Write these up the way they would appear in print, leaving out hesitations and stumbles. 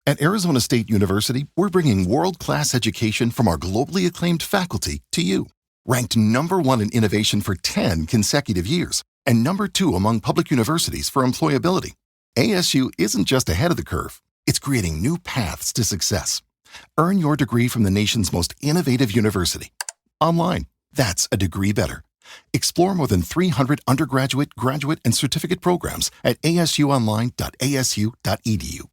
At Arizona State University, we're bringing world-class education from our globally acclaimed faculty to you. Ranked #1 in innovation for 10 consecutive years and #2 among public universities for employability, ASU isn't just ahead of the curve, it's creating new paths to success. Earn your degree from the nation's most innovative university. Online, that's a degree better. Explore more than 300 undergraduate, graduate, and certificate programs at asuonline.asu.edu.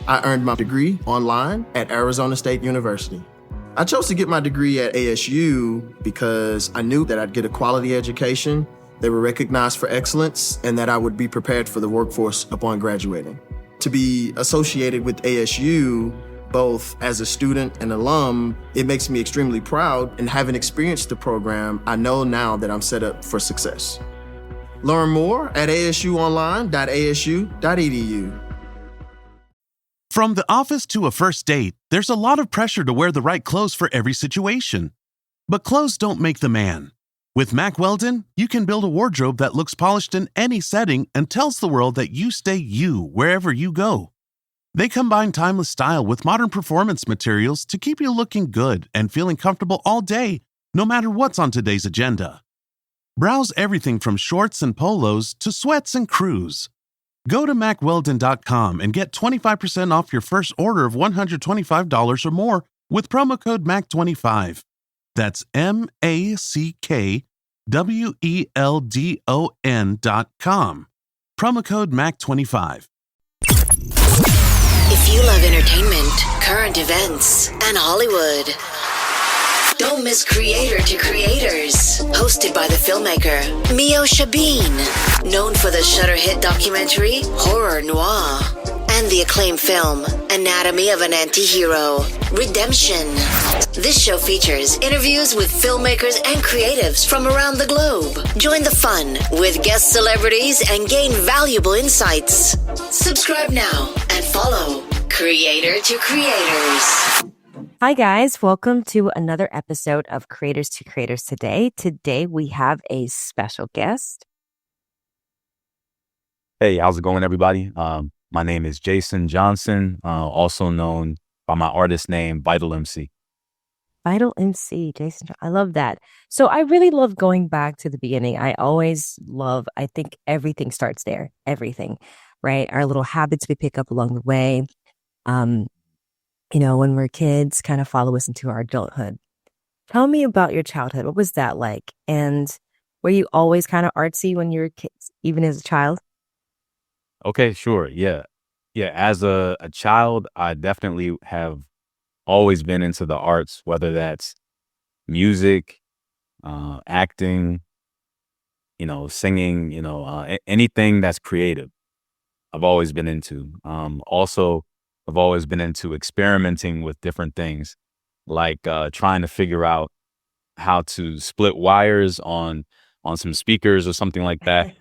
I earned my degree online at Arizona State University. I chose to get my degree at ASU because I knew that I'd get a quality education, they were recognized for excellence, and that I would be prepared for the workforce upon graduating. To be associated with ASU, both as a student and alum, it makes me extremely proud, and having experienced the program, I know now that I'm set up for success. Learn more at asuonline.asu.edu. From the office to a first date, there's a lot of pressure to wear the right clothes for every situation. But clothes don't make the man. With Mack Weldon, you can build a wardrobe that looks polished in any setting and tells the world that you stay you wherever you go. They combine timeless style with modern performance materials to keep you looking good and feeling comfortable all day, no matter what's on today's agenda. Browse everything from shorts and polos to sweats and crews. Go to MackWeldon.com and get 25% off your first order of $125 or more with promo code MACK25. That's MackWeldon.com. Promo code MACK25. If you love entertainment, current events, and Hollywood, don't miss Creator to Creators, hosted by the filmmaker Meosha, known for the Shudder hit documentary Horror Noir and the acclaimed film Anatomy of an Anti-Hero, Redemption. This show features interviews with filmmakers and creatives from around the globe. Join the fun with guest celebrities and gain valuable insights. Subscribe now and follow Creator to Creators. Hi guys, welcome to another episode of Creators to Creators today. Today we have a special guest. Hey, how's it going, everybody? My name is Jason Johnson, also known by my artist name, Vytal MC. Vytal MC, Jason. I love that. So I really love going back to the beginning. I think everything starts there. Everything, right? Our little habits we pick up along the way. When we're kids, kind of follow us into our adulthood. Tell me about your childhood. What was that like? And were you always kind of artsy when you were kids, even as a child? Okay, sure. Yeah. As a child, I definitely have always been into the arts, whether that's music, acting, singing, anything that's creative. I've always been into. Also, I've always been into experimenting with different things, like trying to figure out how to split wires on some speakers or something like that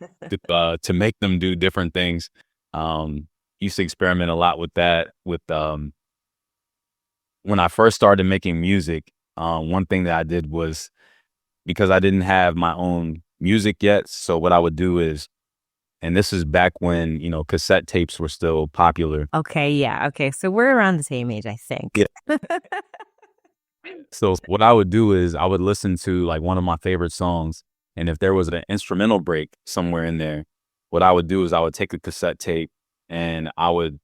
to make them do different things. Used to experiment a lot with that. When I first started making music, one thing that I did was, because I didn't have my own music yet, so what I would do is, and this is back when, cassette tapes were still popular. Okay, yeah. Okay, so we're around the same age, I think. Yeah. So what I would do is I would listen to like one of my favorite songs, and if there was an instrumental break somewhere in there, what I would do is I would take a cassette tape and I would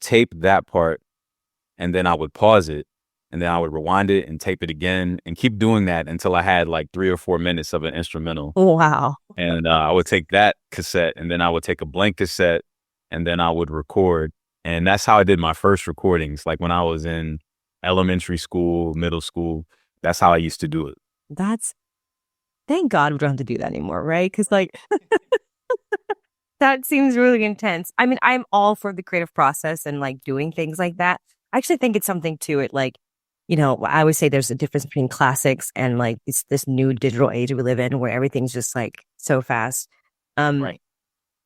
tape that part, and then I would pause it, and then I would rewind it and tape it again and keep doing that until I had like 3 or 4 minutes of an instrumental. Wow. And I would take that cassette, and then I would take a blank cassette, and then I would record. And that's how I did my first recordings. Like when I was in elementary school, middle school, that's how I used to do it. Thank God we don't have to do that anymore, right? Because that seems really intense. I mean, I'm all for the creative process and like doing things like that. I actually think it's something to it. Like, I always say there's a difference between classics and like it's this new digital age we live in where everything's just like so fast. Right.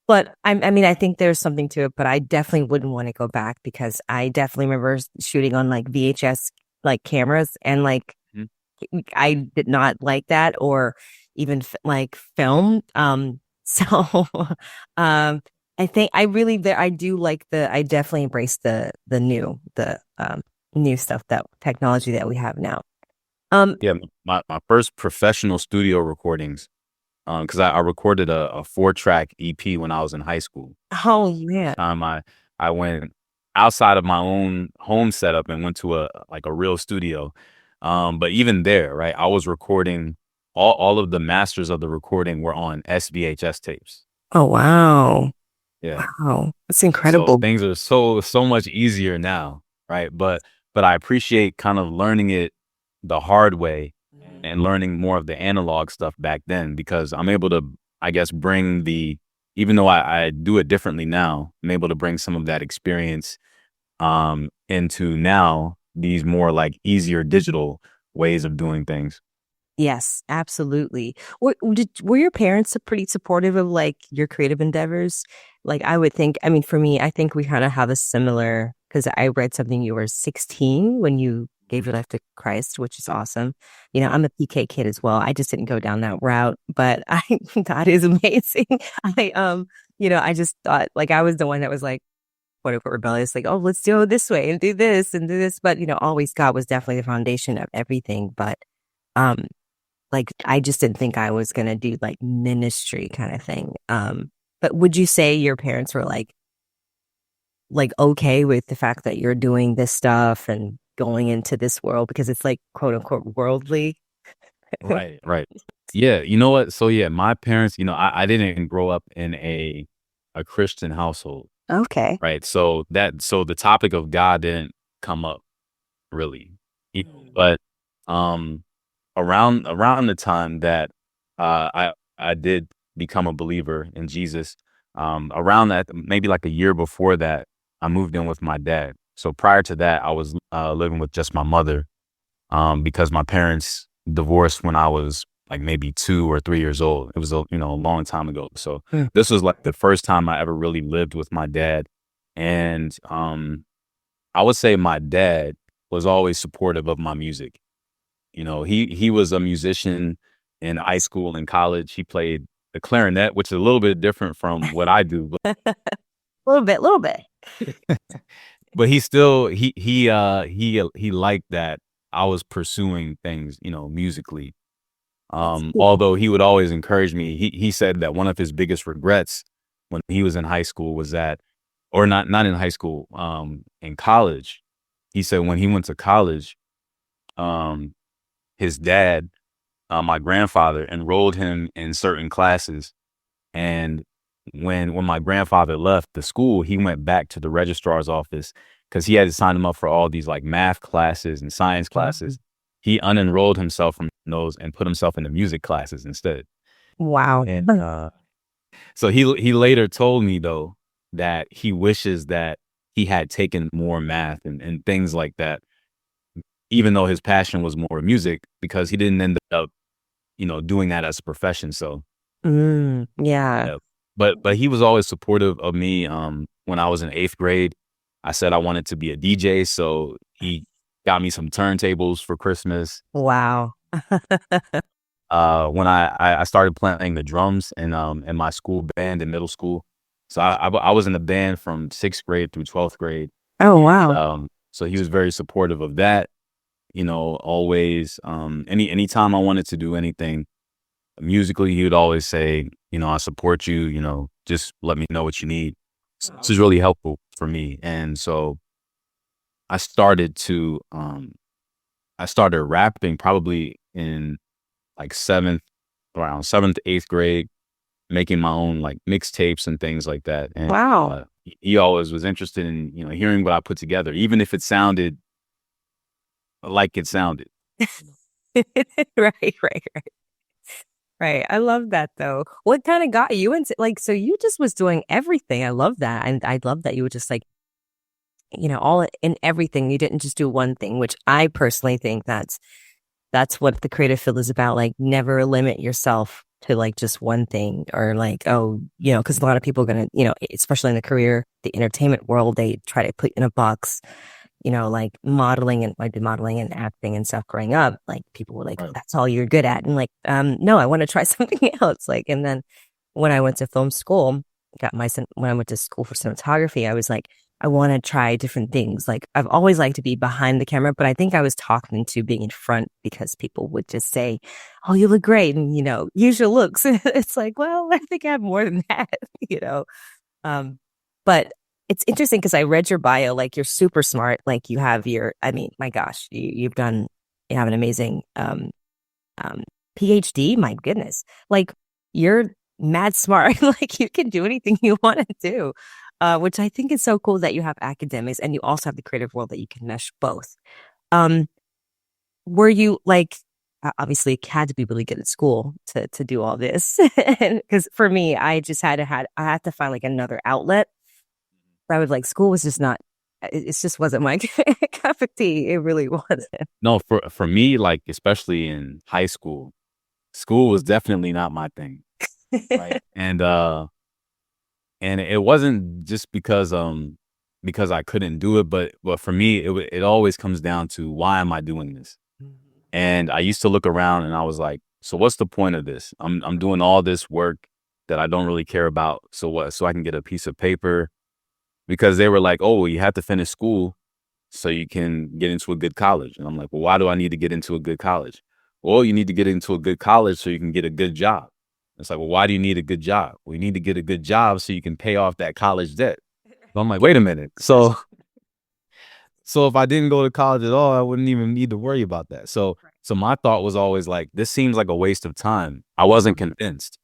But I think there's something to it, but I definitely wouldn't want to go back because I definitely remember shooting on like VHS like cameras and like I did not like that or even like film. So I think I really I do like I definitely embrace the new stuff, that technology that we have now. Yeah, my first professional studio recordings, because I recorded a 4-track EP when I was in high school. Oh man. I went outside of my own home setup and went to a real studio. But even there, right, I was recording all of the masters of the recording were on SVHS tapes. Oh wow. Yeah. Wow. That's So incredible. things are so much easier now, right? But I appreciate kind of learning it the hard way and learning more of the analog stuff back then, because I'm able to, I guess, bring even though I do it differently now, I'm able to bring some of that experience into now these more like easier digital ways of doing things. Yes, absolutely. Were your parents pretty supportive of like your creative endeavors? Like I would think, I mean, for me, I think we kind of have a similar, because I read something, you were 16 when you gave your life to Christ, which is awesome. You know, I'm a PK kid as well. I just didn't go down that route, but God is amazing. I just thought like I was the one that was like, quote unquote rebellious, like, oh, let's do it this way and do this and do this. But, always God was definitely the foundation of everything. But, like, I just didn't think I was going to do like ministry kind of thing. But would you say your parents were like okay with the fact that you're doing this stuff and going into this world, because it's like quote unquote worldly? Right. Yeah. You know what? So yeah, my parents, I didn't grow up in a Christian household. Okay. Right. So the topic of God didn't come up really. But around the time that I did become a believer in Jesus, around that, maybe like a year before that, I moved in with my dad. So prior to that, I was living with just my mother, because my parents divorced when I was like maybe 2 or 3 years old. It was a long time ago. So this was like the first time I ever really lived with my dad. And I would say my dad was always supportive of my music. He was a musician in high school and college. He played the clarinet, which is a little bit different from what I do, but little bit. but he still he liked that I was pursuing things, musically. Although he would always encourage me. He said that one of his biggest regrets when he was in high school was that, or not in high school, in college. He said when he went to college, his dad, my grandfather, enrolled him in certain classes, and when my grandfather left the school, he went back to the registrar's office because he had to sign him up for all these like math classes and science classes. He unenrolled himself from those and put himself into music classes instead. Wow. And so he later told me though that he wishes that he had taken more math and things like that, even though his passion was more music, because he didn't end up, doing that as a profession. So yeah. But he was always supportive of me. When I was in 8th grade, I said I wanted to be a DJ, so he got me some turntables for Christmas. Wow. When I started playing the drums in my school band in middle school, so I was in the band from 6th grade through 12th grade. Oh wow. So he was very supportive of that. Always anytime I wanted to do anything musically, he would always say, I support you, just let me know what you need. So this is really helpful for me. And so I started rapping probably in like around 7th, 8th grade, making my own like mixtapes and things like that. And Wow. He always was interested in, hearing what I put together, even if it sounded like it sounded. Right. I love that though. What kind of got you into so you just was doing everything. I love that. And I love that you were just like, all in everything. You didn't just do one thing, which I personally think that's what the creative field is about. Like never limit yourself to like just one thing, or like, because a lot of people are going to, especially in the career, the entertainment world, they try to put in a box. Like modeling, and I did modeling and acting and stuff growing up. Like people were like, that's all you're good at. And like, no, I want to try something else. Like, and then when I went to film school, when I went to school for cinematography, I was like, I want to try different things. Like I've always liked to be behind the camera, but I think I was talked into being in front because people would just say, "Oh, you look great," and use your looks. It's like, well, I think I have more than that, you know. But it's interesting because I read your bio. Like you're super smart. Like you have I mean, my gosh, you have an amazing Ph.D. My goodness, like you're mad smart. Like you can do anything you want to do. Which I think is so cool that you have academics and you also have the creative world that you can mesh both. Were you like, obviously you had to be really good at school to do all this. Because for me, I just I had to find like another outlet. I was like, school was just not, it just wasn't my cup of tea. It really wasn't. No, for me, like especially in high school, school was definitely not my thing. Right. And it wasn't just because I couldn't do it, but for me, it always comes down to why am I doing this? And I used to look around and I was like, so what's the point of this? I'm doing all this work that I don't really care about. So what? So I can get a piece of paper, because they were like, oh, you have to finish school so you can get into a good college. And I'm like, well, why do I need to get into a good college? Well, you need to get into a good college so you can get a good job. It's like, well, why do you need a good job? Well, you need to get a good job so you can pay off that college debt. So I'm like, wait a minute. So if I didn't go to college at all, I wouldn't even need to worry about that. So my thought was always like, this seems like a waste of time. I wasn't convinced.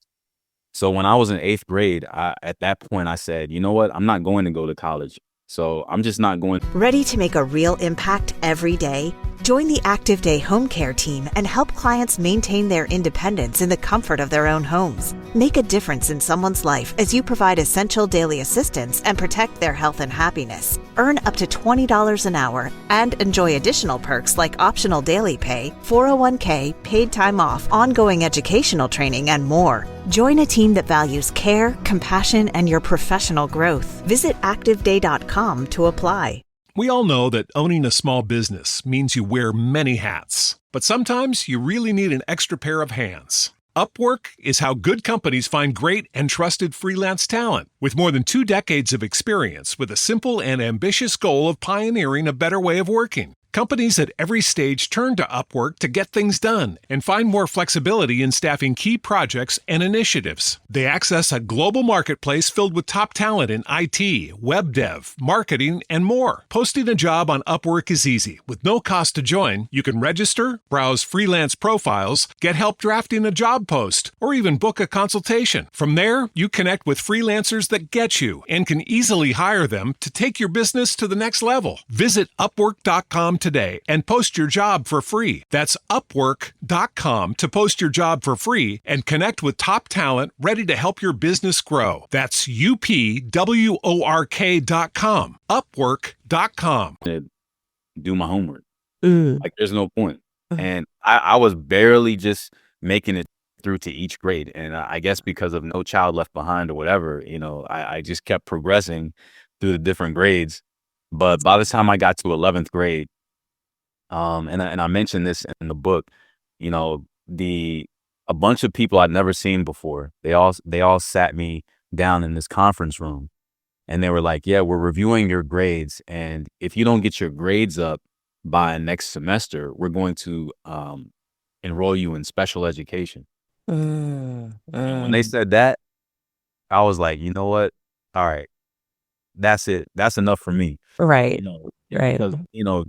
So when I was in 8th grade, at that point, I said, you know what? I'm not going to go to college. So I'm just not going. Ready to make a real impact every day? Join the Active Day Home Care team and help clients maintain their independence in the comfort of their own homes. Make a difference in someone's life as you provide essential daily assistance and protect their health and happiness. Earn up to $20 an hour and enjoy additional perks like optional daily pay, 401k, paid time off, ongoing educational training, and more. Join a team that values care, compassion, and your professional growth. Visit ActiveDay.com to apply. We all know that owning a small business means you wear many hats, but sometimes you really need an extra pair of hands. Upwork is how good companies find great and trusted freelance talent. With more than 2 decades of experience with a simple and ambitious goal of pioneering a better way of working, companies at every stage turn to Upwork to get things done and find more flexibility in staffing key projects and initiatives. They access a global marketplace filled with top talent in IT, web dev, marketing, and more. Posting a job on Upwork is easy. With no cost to join, you can register, browse freelance profiles, get help drafting a job post, or even book a consultation. From there, you connect with freelancers that get you and can easily hire them to take your business to the next level. Visit Upwork.com today and post your job for free. That's Upwork.com to post your job for free and connect with top talent ready to help your business grow. That's UPWORK.com. Upwork.com. Do my homework. Like there's no point. And I was barely just making it through to each grade. And I guess because of No Child Left Behind or whatever, I just kept progressing through the different grades. But by the time I got to 11th grade, and I mentioned this in the book, a bunch of people I'd never seen before, they all sat me down in this conference room and they were like, yeah, we're reviewing your grades. And if you don't get your grades up by next semester, we're going to enroll you in special education. And when they said that, I was like, you know what? All right, that's it. That's enough for me. Right. Right. Because,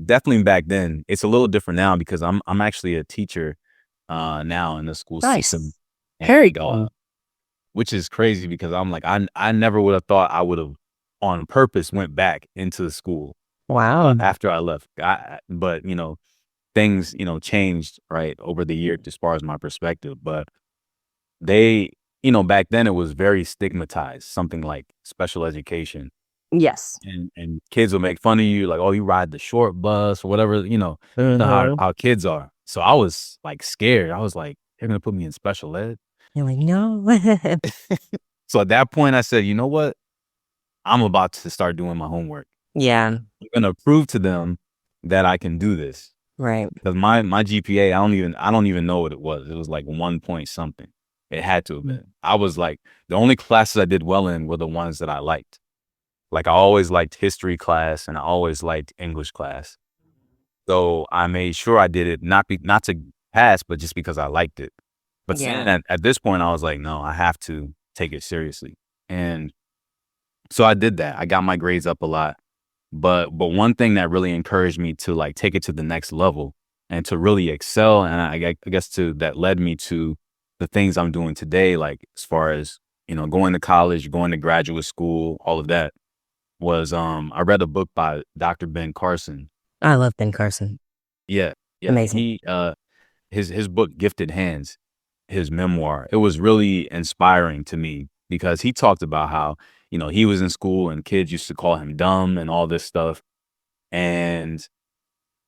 definitely back then, it's a little different now because I'm actually a teacher now in the school system. Very cool. Which is crazy because I'm like, I never would have thought I would have on purpose went back into the school. Wow. After I left. But, things, changed right over the year as far as my perspective. But they, back then it was very stigmatized, something like special education. Yes. And kids will make fun of you, like, oh, you ride the short bus or whatever, how kids are. So I was like scared. I was like, they're going to put me in special ed. You're like, no. So at that point I said, you know what? I'm about to start doing my homework. Yeah. I'm going to prove to them that I can do this. Right. Because my GPA, I don't even know what it was. It was like 1 point something. It had to have been. I was like, the only classes I did well in were the ones that I liked. Like I always liked history class and I always liked English class. So I made sure I did it not to pass, but just because I liked it. But then at this point, I was like, no, I have to take it seriously. And so I did that. I got my grades up a lot. But one thing that really encouraged me to like take it to the next level and to really excel, and I guess that led me to the things I'm doing today, like as far as, going to college, going to graduate school, all of that, was I read a book by Dr. Ben Carson. I love Ben Carson. Yeah. Amazing. He his book Gifted Hands, his memoir, it was really inspiring to me because he talked about how, he was in school and kids used to call him dumb and all this stuff. And,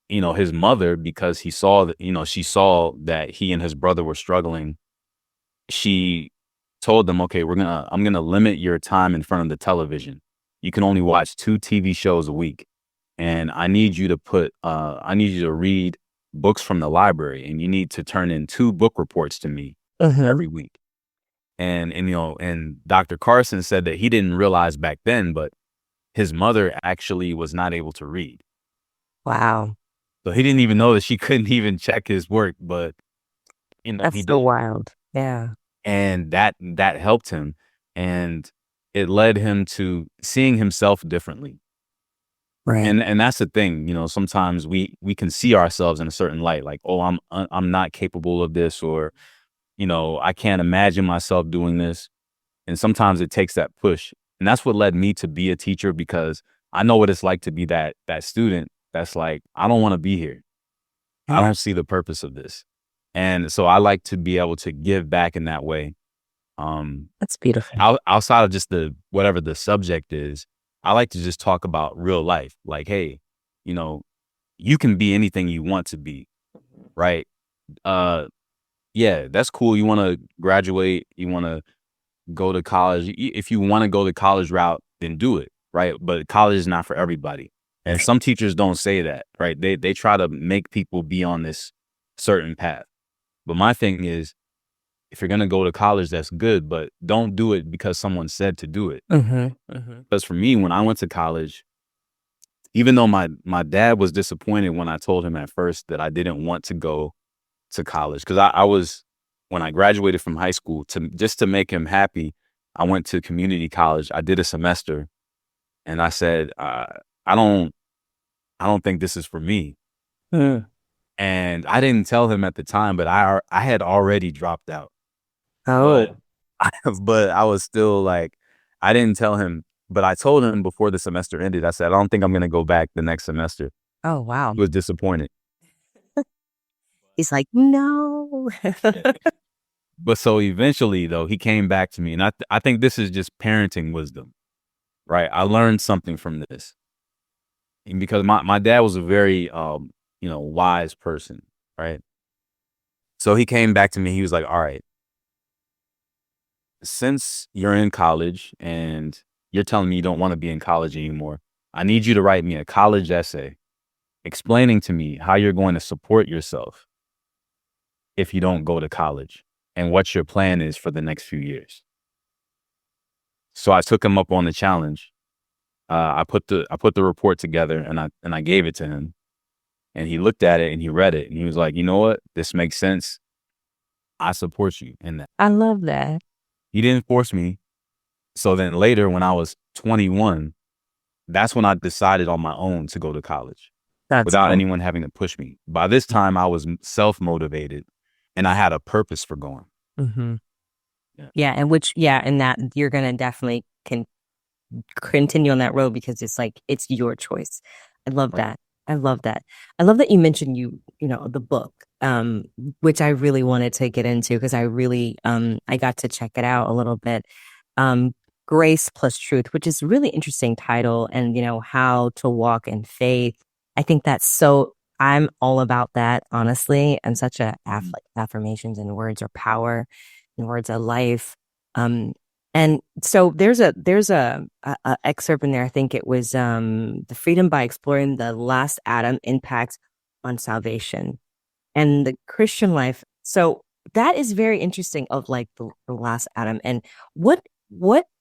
his mother, because he saw that, she saw that he and his brother were struggling. She told them, okay, I'm going to limit your time in front of the television. You can only watch 2 TV shows a week. And I need you to read books from the library, and you need to turn in 2 book reports to me every week. And Dr. Carson said that he didn't realize back then, but his mother actually was not able to read. Wow. So he didn't even know that she couldn't even check his work, but That's he so did. wild. Yeah. And that helped him, and it led him to seeing himself differently. Right. And that's the thing, sometimes we can see ourselves in a certain light, like, oh, I'm not capable of this, or, I can't imagine myself doing this. And sometimes it takes that push. And that's what led me to be a teacher, because I know what it's like to be that student that's like, I don't want to be here. I don't see the purpose of this. And so I like to be able to give back in that way. That's beautiful. Outside of just whatever the subject is, I like to just talk about real life. Like, hey, you can be anything you want to be, right? Yeah, that's cool. You want to graduate, you want to go to college. If you want to go the college route, then do it, right? But college is not for everybody. And some teachers don't say that, right? They try to make people be on this certain path. But my thing is, if you're going to go to college, that's good, but don't do it because someone said to do it. Because for me, when I went to college, even though my dad was disappointed when I told him at first that I didn't want to go to college, because I was, when I graduated from high school, just to make him happy, I went to community college. I did a semester, and I said, I don't think this is for me. And I didn't tell him at the time, but I had already dropped out. Oh. But I was still like, I didn't tell him, but I told him before the semester ended. I said, I don't think I'm going to go back the next semester. Oh, wow. He was disappointed. He's like, no. But so eventually, though, he came back to me. And I think this is just parenting wisdom, right? I learned something from this. And because my dad was a very, wise person, right? So he came back to me. He was like, all right, since you're in college and you're telling me you don't want to be in college anymore, I need you to write me a college essay explaining to me how you're going to support yourself if you don't go to college and what your plan is for the next few years. So I took him up on the challenge. I put the report together and I gave it to him, and he looked at it and he read it and he was like, you know what? This makes sense. I support you in that. I love that. He didn't force me. So then later, when I was 21, that's when I decided on my own to go to college without anyone having to push me. By this time, I was self-motivated and I had a purpose for going. Yeah. And that you're going to definitely can continue on that road because it's like, it's your choice. I love that. I love that. I love that you mentioned the book, which I really wanted to get into because I really, I got to check it out a little bit. Grace plus Truth, which is a really interesting title, and, how to walk in faith. I think I'm all about that, honestly. I'm such a affirmations and words are power and words are life. And so there's a excerpt in there. I think it was the freedom by exploring the last Adam impact on salvation and the Christian life. So that is very interesting of like the last Adam. And what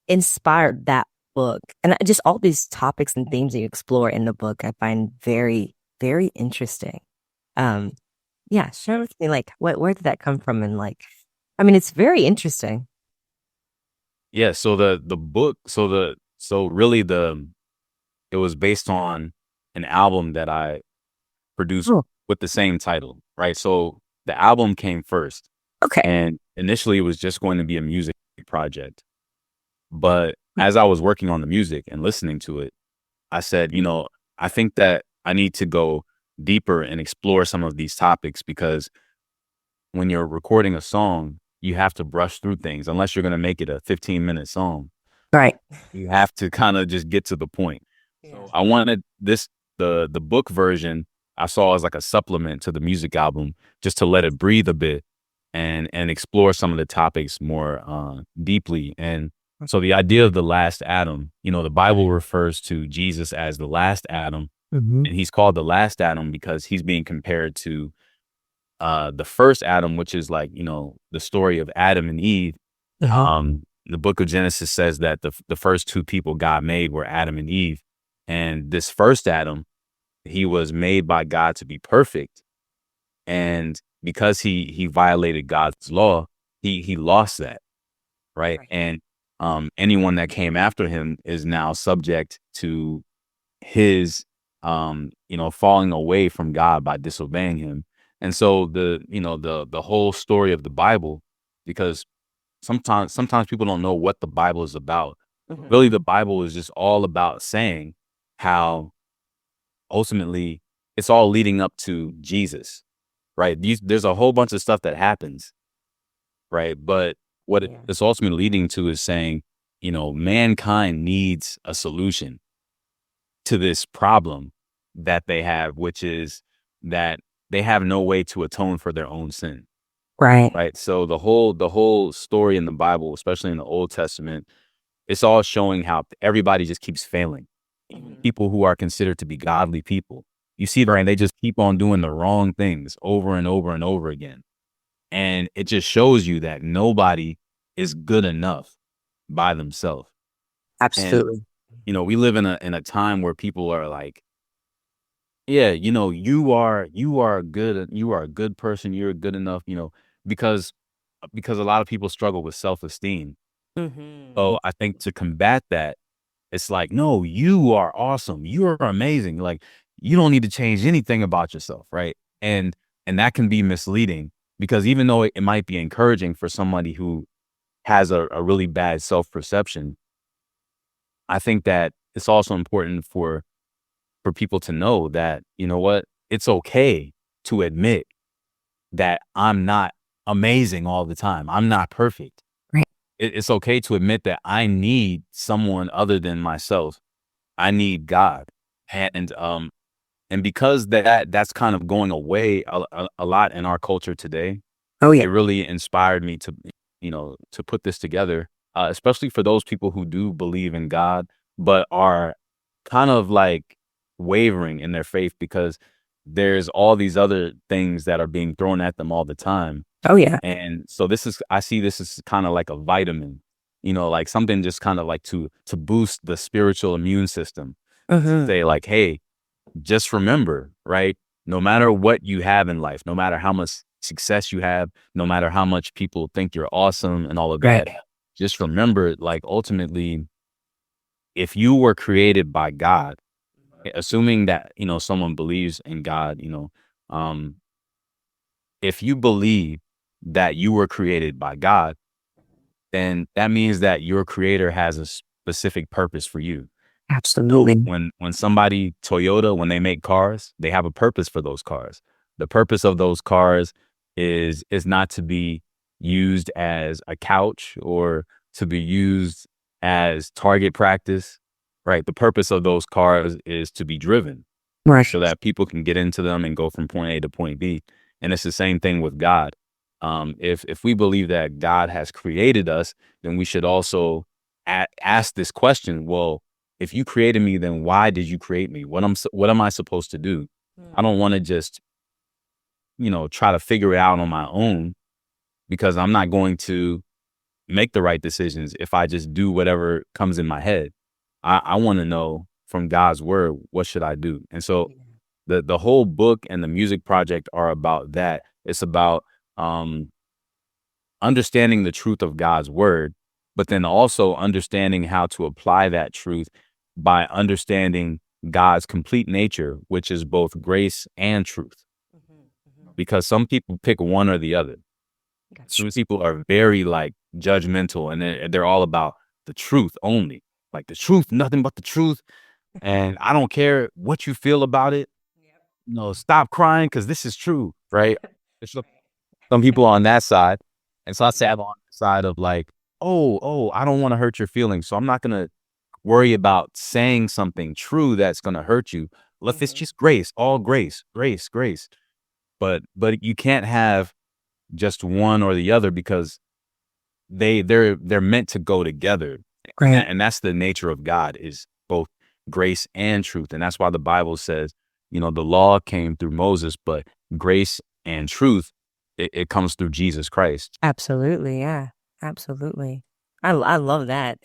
inspired that book? And just all these topics and themes that you explore in the book, I find very, very interesting. Yeah, share with me, like, where did that come from? And like, I mean, it's very interesting. Yeah, so the book, so really it was based on an album that I produced Oh, with the same title, right? So the album came first, okay. and initially it was just going to be a music project. But as I was working on the music and listening to it, I said, I think that I need to go deeper and explore some of these topics, because when you're recording a song, you have to brush through things unless you're going to make it a 15-minute song. Right. You have to kind of just get to the point. Yeah. So I wanted the book version I saw as like a supplement to the music album, just to let it breathe a bit and explore some of the topics more deeply. And so the idea of the last Adam, the Bible refers to Jesus as the last Adam, Mhm. and he's called the last Adam because he's being compared to the first Adam, which is like, the story of Adam and Eve. The book of Genesis says that the first two people God made were Adam and Eve. And this first Adam, he was made by God to be perfect. And because he violated God's law, he lost that. Right. Right. And anyone that came after him is now subject to his falling away from God by disobeying him. And so the whole story of the Bible, because sometimes people don't know what the Bible is about. Mhm. Really, the Bible is just all about saying how ultimately it's all leading up to Jesus, right? There's a whole bunch of stuff that happens, right? But what Yeah. it's ultimately leading to is saying, mankind needs a solution to this problem that they have, which is that they have no way to atone for their own sin. Right. Right. So the whole story in the Bible, especially in the Old Testament, it's all showing how everybody just keeps failing. Even people who are considered to be godly people, you see, right? They just keep on doing the wrong things over and over and over again. And it just shows you that nobody is good enough by themselves. And, Absolutely. we live in a time where people are like, yeah, you are good. You are a good person. You're good enough, because a lot of people struggle with self-esteem. Mhm. So I think to combat that, it's like, no, you are awesome. You are amazing. Like, you don't need to change anything about yourself, right? And that can be misleading, because even though it might be encouraging for somebody who has a really bad self-perception, I think that it's also important for people to know that, what, it's okay to admit that I'm not amazing all the time. I'm not perfect. Right. It's okay to admit that I need someone other than myself. I need God. And because that's kind of going away a lot in our culture today, Oh it yeah. really inspired me to put this together, especially for those people who do believe in God, but are kind of like wavering in their faith because there's all these other things that are being thrown at them all the time. Oh yeah. And so I see this as kind of like a vitamin, like something just kind of like to boost the spiritual immune system. Mhm. Say like, hey, just remember, right? No matter what you have in life, no matter how much success you have, no matter how much people think you're awesome and all of that, Right. just remember, like, ultimately, if you were created by God, assuming that, someone believes in God, um, if you believe that you were created by God, then that means that your creator has a specific purpose for you. So Absolutely. when somebody, Toyota, when they make cars, they have a purpose for those cars. The purpose of those cars is not to be used as a couch or to be used as target practice, right? The purpose of those cars is to be driven Right. so that people can get into them and go from point A to point B. And it's the same thing with God. If we believe that God has created us, then we should also ask this question. Well, if you created me, then why did you create me? What am I supposed to do? I don't want to just, try to figure it out on my own. because I'm not going to make the right decisions if I just do whatever comes in my head. I want to know from God's word, what should I do? And so the whole book and the music project are about that. It's about understanding the truth of God's word, but then also understanding how to apply that truth by understanding God's complete nature, which is both grace and truth. Because some people pick one or the other. Some people are very like judgmental, and they're all about the truth only. Like the truth, nothing but the truth. And I don't care what you feel about it. Stop crying because this is true, right? There's some people on that side. And so I say I'm on the side of like, oh, I don't want to hurt your feelings. So I'm not going to worry about saying something true that's going to hurt you. It's just grace, all grace. But you can't have just one or the other, because they're meant to go together. And that's the nature of God, is both grace and truth. And that's why the Bible says, the law came through Moses, but grace and truth, it comes through Jesus Christ. Absolutely. Yeah, absolutely. I love that.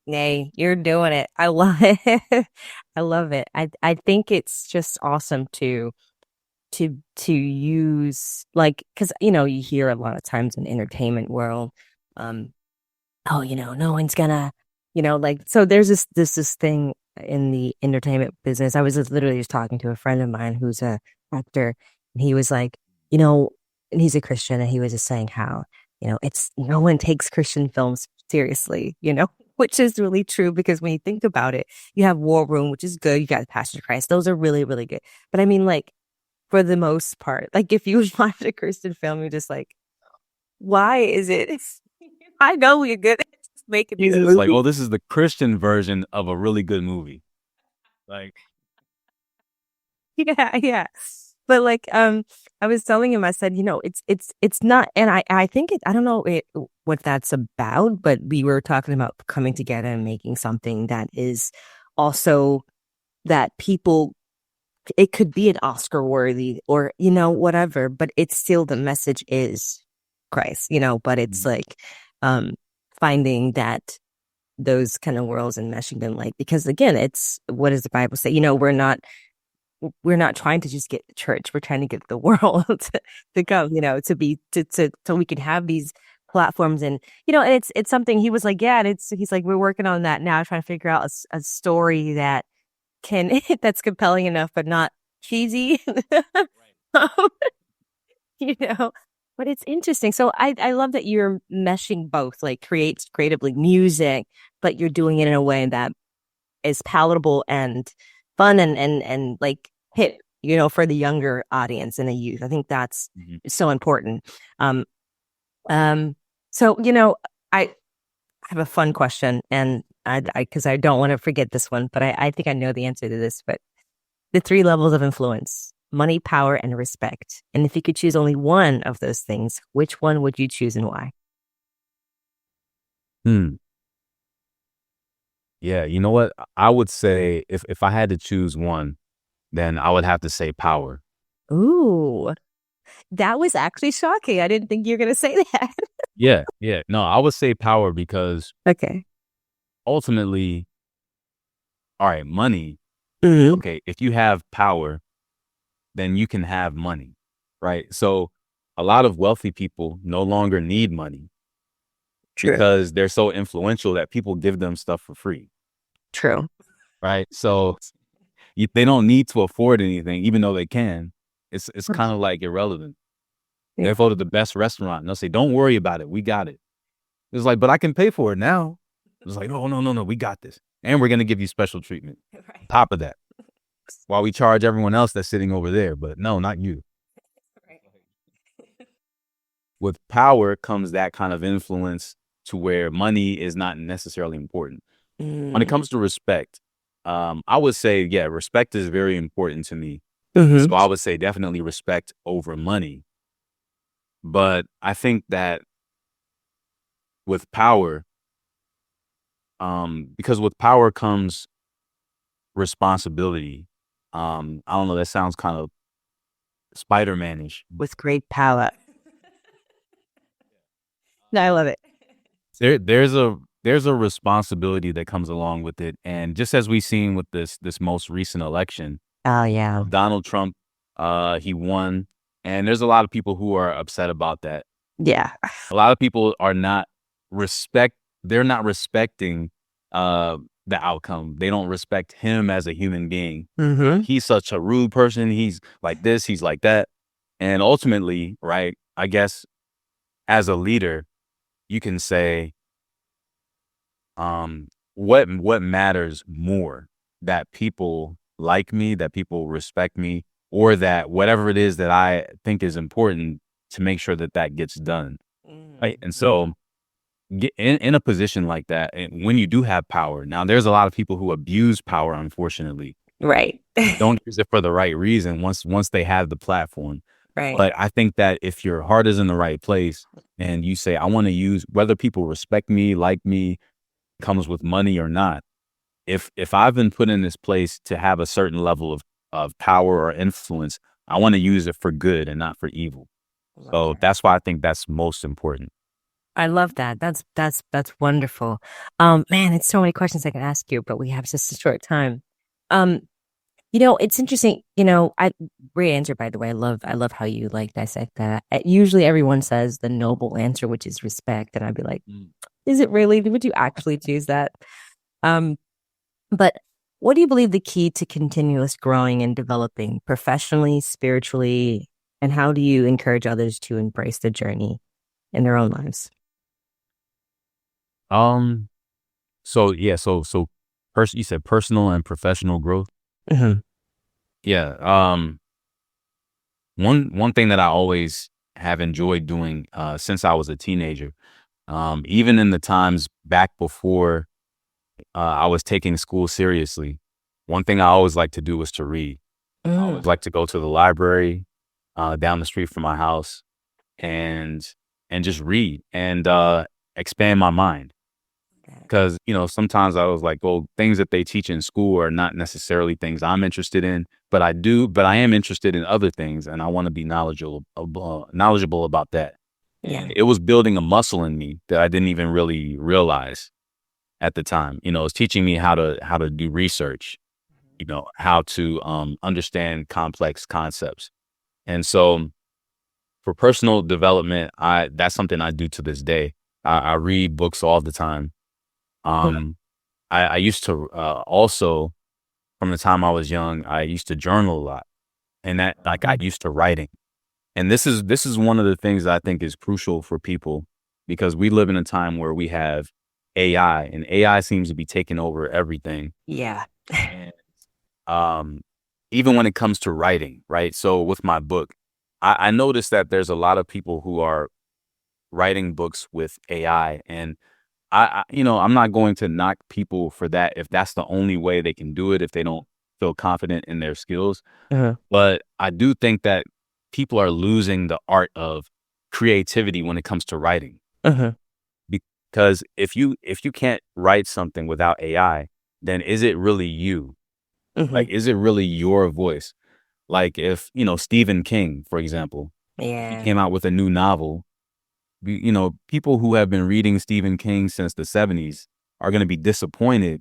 Nay, you're doing it. I love it. I love it. I think it's just awesome to use, like, because you hear a lot of times in entertainment world, no one's gonna, like, so there's this thing in the entertainment business. I was literally just talking to a friend of mine who's a actor, and he was like, and he's a Christian, and he was just saying how, it's no one takes Christian films seriously, which is really true, because when you think about it, you have War Room, which is good. You got Passion of Christ. Those are really, really good. But I mean, like, for the most part, like, if you watch a Christian film, you're just like, why is it? I know we're good at making these movies. Like, this is the Christian version of a really good movie. Like, yeah. But like, I was telling him, I said, it's not, and I think I don't know what that's about, but we were talking about coming together and making something that is also that people, it could be an Oscar worthy or, whatever, but it's still, the message is Christ, but it's like, finding that those kind of worlds and meshing them, like, because again, it's, what does the Bible say? We're not trying to just get the church. We're trying to get the world to come, so we can have these platforms. And, and it's something, he was like, yeah, and he's like, we're working on that now, trying to figure out a story that that's compelling enough, but not cheesy, but it's interesting. So I love that you're meshing both, like creatively music, but you're doing it in a way that is palatable and fun and like hit, for the younger audience and the youth. I think that's so important. So, I have a fun question, and because I don't want to forget this one, but I think I know the answer to this, but the 3 levels of influence: money, power, and respect. And if you could choose only one of those things, which one would you choose and why? Yeah, you know what? I would say if I had to choose one, then I would have to say power. Ooh, that was actually shocking. I didn't think you were going to say that. Yeah. No, I would say power because Okay. ultimately, all right, money. Okay, if you have power, then you can have money, right? So a lot of wealthy people no longer need money because they're so influential that people give them stuff for free. True. Right? So they don't need to afford anything, even though they can. It's kind of like irrelevant. Yeah. They voted the best restaurant, and they'll say, don't worry about it. We got it. It's like, but I can pay for it now. It's like, oh, no. We got this. And we're going to give you special treatment. Right. On top of that, while we charge everyone else that's sitting over there. But no, not you. Right. With power comes that kind of influence to where money is not necessarily important. When it comes to respect, I would say, yeah, respect is very important to me. So I would say definitely respect over money. But I think that with power, because with power comes responsibility. I don't know, that sounds kind of Spider-Man-ish. With great power. No, I love it. There's a responsibility that comes along with it. And just as we've seen with this most recent election, Oh, yeah. Donald Trump, he won. And there's a lot of people who are upset about that. Yeah. A lot of people are not they're not respecting the outcome. They don't respect him as a human being. Mm-hmm. He's such a rude person. He's like this, he's like that. And ultimately, right, I guess as a leader, you can say, what matters more, that people like me, that people respect me, or that whatever it is that I think is important to make sure that that gets done. Right. And so in a position like that, and when you do have power, now there's a lot of people who abuse power, unfortunately, Right. don't use it for the right reason once they have the platform. Right. But I think that if your heart is in the right place and you say, I want to use, whether people respect me, like me, comes with money or not, if I've been put in this place to have a certain level of power or influence, I want to use it for good and not for evil. So that's why I think that's most important. I love that. That's wonderful. Man, it's so many questions I can ask you, but we have just a short time. It's interesting. Great answer, by the way. I love how you dissect that. Usually everyone says the noble answer, which is respect. And I'd be like, is it really? Would you actually choose that? But what do you believe the key to continuous growing and developing professionally, spiritually, and how do you encourage others to embrace the journey in their own lives? So you said personal and professional growth. Mm-hmm. Yeah. One thing that I always have enjoyed doing since I was a teenager, even in the times back before I was taking school seriously, one thing I always liked to do was to read. I always like to go to the library down the street from my house and just read and expand my mind. Because, sometimes I was like, well, things that they teach in school are not necessarily things I'm interested in, but I am interested in other things and I want to be knowledgeable about that. Yeah. It was building a muscle in me that I didn't even really realize at the time. It was teaching me how to do research, how to understand complex concepts. And so for personal development, that's something I do to this day. I read books all the time. I used to also, from the time I was young, I used to journal a lot, and that I got used to writing. And this is one of the things that I think is crucial for people, because we live in a time where we have AI, and AI seems to be taking over everything. Yeah. And even when it comes to writing, right? So with my book, I noticed that there's a lot of people who are writing books with AI, and I'm not going to knock people for that if that's the only way they can do it, if they don't feel confident in their skills. Uh-huh. But I do think that people are losing the art of creativity when it comes to writing. Uh-huh. Because if you can't write something without AI, then is it really you? Mm-hmm. Like, is it really your voice? Like if, Stephen King, for example, he came out with a new novel. People who have been reading Stephen King since the 70s are going to be disappointed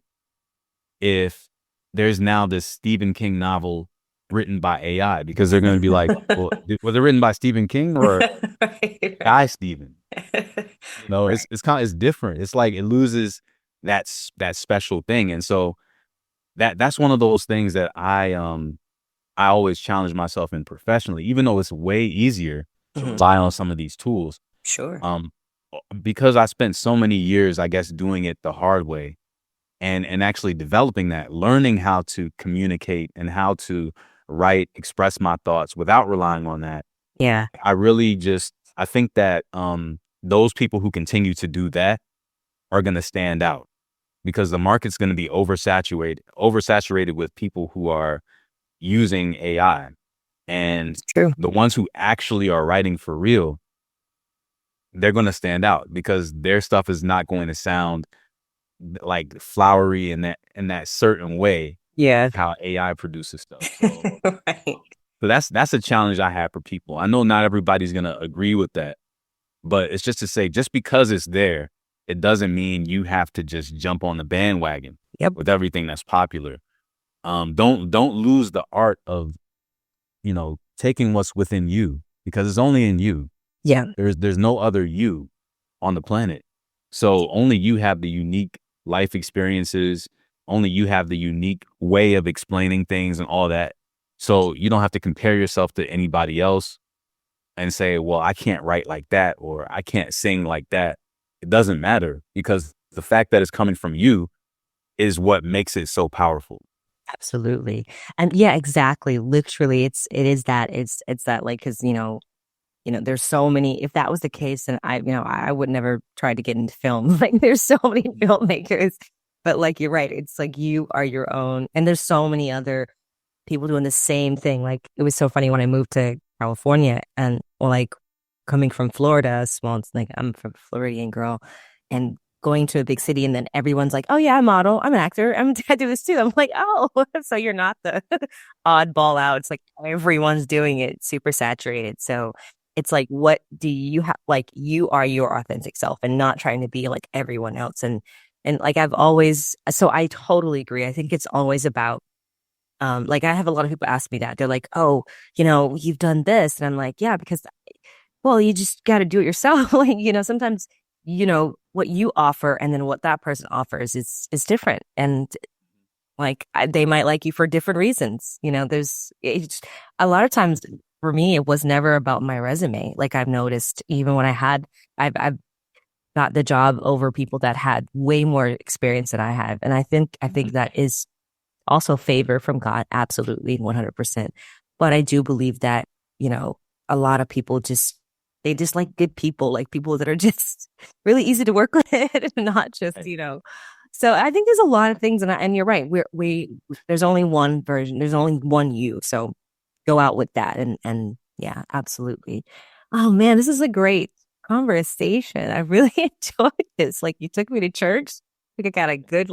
if there's now this Stephen King novel written by AI, because they're going to be like, well, was it written by Stephen King or Guy Stephen? It's different. It's like it loses that special thing. And so that's one of those things that I always challenge myself in professionally, even though it's way easier to rely on some of these tools. Sure. Because I spent so many years, I guess, doing it the hard way and actually developing that, learning how to communicate and how to write, express my thoughts without relying on that. Yeah. I think that those people who continue to do that are going to stand out, because the market's going to be oversaturated with people who are using AI. And True. the ones who actually are writing for real, they're going to stand out because their stuff is not going to sound like flowery in that certain way. Yeah. How AI produces stuff. So, right. so that's a challenge I have for people. I know not everybody's going to agree with that, But it's just to say, just because it's there, it doesn't mean you have to just jump on the bandwagon with everything that's popular. Don't lose the art of, taking what's within you, because it's only in you. Yeah. There's no other you on the planet. So only you have the unique life experiences. Only you have the unique way of explaining things and all that. So you don't have to compare yourself to anybody else and say, well, I can't write like that, or I can't sing like that. It doesn't matter, because the fact that it's coming from you is what makes it so powerful. Absolutely. And yeah, exactly. Literally, it's that, like, cause there's so many, if that was the case, then I would never try to get into film. Like, there's so many filmmakers, but like, you're right. It's like, you are your own, and there's so many other people doing the same thing. Like, it was so funny when I moved to California, and like coming from Florida, small, it's like, I'm from a Floridian girl, and going to a big city, and then everyone's like, oh yeah, I'm a model, I'm an actor, I do this too. I'm like, oh, so you're not the oddball out. It's like everyone's doing it, super saturated. So it's like, what do you have? Like, you are your authentic self, and not trying to be like everyone else. And like, so I totally agree. I think it's always about, like, I have a lot of people ask me that. They're like, oh, you've done this. And I'm like, yeah, because, well, you just got to do it yourself. Like, sometimes, what you offer and then what that person offers is different. And like, they might like you for different reasons. A lot of times for me, it was never about my resume. Like, I've noticed, even when I've got the job over people that had way more experience than I have. And I think that is also favor from God. Absolutely. 100%. But I do believe that, a lot of people they just like good people, like people that are just really easy to work with, not just, So I think there's a lot of things, and you're right. There's only one version. There's only one you. So go out with that, and yeah, absolutely. Oh man, this is a great conversation. I really enjoyed this. Like, you took me to church. I got a good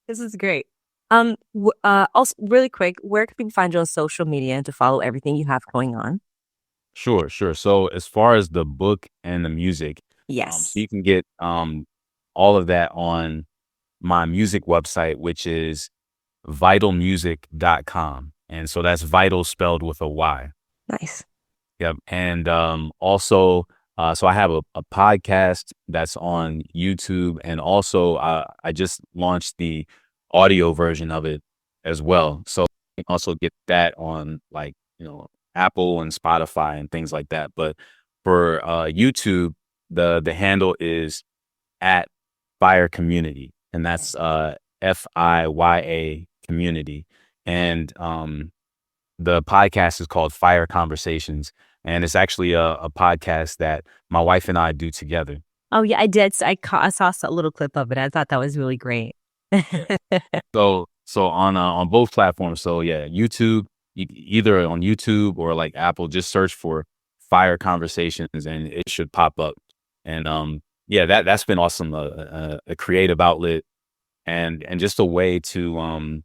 This is great. Also, really quick, where can people find you on social media to follow everything you have going on? Sure. So as far as the book and the music, Yes. so you can get all of that on my music website, which is vitalmusic.com. And so that's Vital spelled with a Y. Nice. Yep. And also, so I have a podcast that's on YouTube, and also I just launched the audio version of it as well. So you can also get that on, like, Apple and Spotify and things like that. But for YouTube, the handle is at FiYA Community, and that's FiYA Community. And the podcast is called FiYA Conversations, and it's actually a podcast that my wife and I do together. Oh yeah, I did. I saw a little clip of it. I thought that was really great. So on both platforms. So yeah, YouTube, either on YouTube or like Apple, just search for FiYA Conversations and it should pop up. And yeah, that's been awesome. A creative outlet and just a way to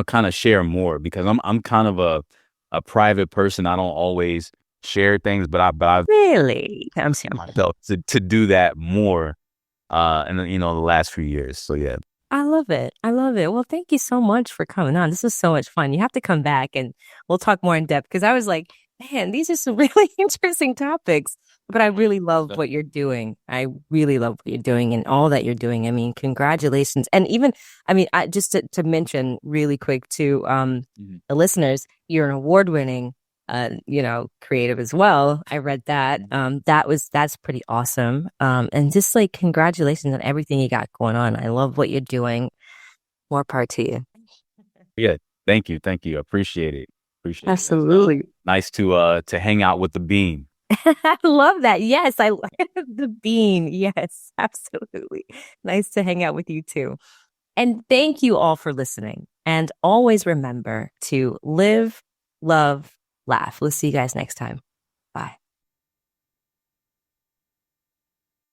kind of share more, because I'm kind of a private person. I don't always share things, but I Really? I'm serious. myself to do that more in the last few years. So yeah. I love it. Well, thank you so much for coming on. This was so much fun. You have to come back and we'll talk more in depth, because I was like, man, these are some really interesting topics. But I really love what you're doing. I really love what you're doing and all that you're doing. I mean, congratulations. And even, just to mention really quick to the listeners, you're an award-winning, creative as well. I read that. That's pretty awesome. And just like, congratulations on everything you got going on. I love what you're doing. More part to you. Yeah. Thank you. Appreciate it. Absolutely. Nice to hang out with the bean. I love that. Yes, I love the bean. Yes, absolutely. Nice to hang out with you too. And thank you all for listening. And always remember to live, love, laugh. We'll see you guys next time.